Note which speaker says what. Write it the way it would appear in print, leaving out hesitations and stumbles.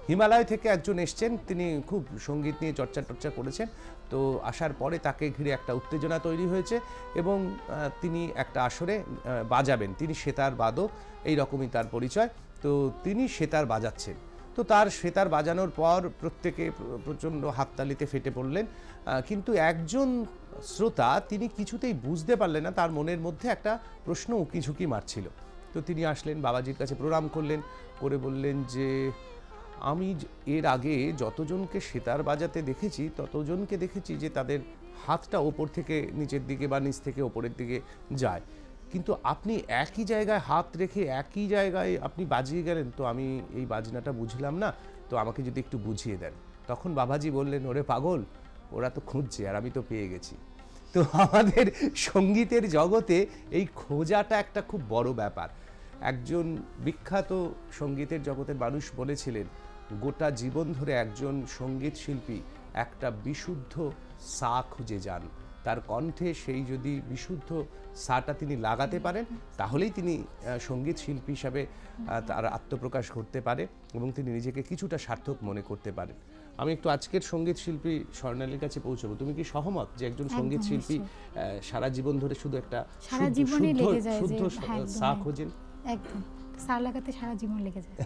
Speaker 1: হিমালয় থেকে একজন এসছেন, তিনি খুব সঙ্গীত নিয়ে চর্চা করেছেন। তো আসার পরে তাকে ঘিরে একটা উত্তেজনা তৈরি হয়েছে এবং তিনি একটা আসরে বাজাবেন। তিনি সেতার বাদক, এই রকমই তার পরিচয়। তো তিনি সেতার বাজাচ্ছেন। তো তার সেতার বাজানোর পর প্রত্যেকে প্রচণ্ড হাততালিতে ফেটে পড়লেন, কিন্তু একজন শ্রোতা তিনি কিছুতেই বুঝতে পারলেন না, তার মনের মধ্যে একটা প্রশ্ন উকিঝুঁকি মারছিল। তো তিনি আসলেন, বাবাজির কাছে প্রণাম করলেন, করে বললেন যে আমি এর আগে যতজনকে সেতার বাজাতে দেখেছি ততজনকে দেখেছি যে তাদের হাতটা ওপর থেকে নিচের দিকে বা নিচ থেকে ওপরের দিকে যায়, কিন্তু আপনি একই জায়গায় হাত রেখে একই জায়গায় আপনি বাজিয়ে গেলেন, তো আমি এই বাজনাটা বুঝলাম না, তো আমাকে যদি একটু বুঝিয়ে দেন। তখন বাবাজি বললেন, ওরে পাগল, ওরা তো খুঁজছে আর আমি তো পেয়ে গেছি। তো আমাদের সঙ্গীতের জগতে এই খোঁজাটা একটা খুব বড় ব্যাপার। একজন বিখ্যাত সঙ্গীতের জগতের মানুষ বলেছিলেন, গোটা জীবন ধরে একজন সঙ্গীত শিল্পী একটা বিশুদ্ধ সা খুঁজে যান, তার কণ্ঠে সেই যদি বিশুদ্ধ সাটা তিনি লাগাতে পারেন তাহলেই তিনি সঙ্গীত শিল্পী হিসাবে তার আত্মপ্রকাশ করতে পারে এবং তিনি নিজেকে কিছুটা সার্থক মনে করতে পারেন। আমি একটু আজকের সঙ্গীত শিল্পী স্বর্ণালীর কাছে পৌঁছবো। তুমি কি সহমত যে একজন সঙ্গীত শিল্পী সারা জীবন ধরে শুধু একটা শুদ্ধ সা খোঁজেন?
Speaker 2: একদম, সা লাগাতে সারা জীবন লেগে যায়।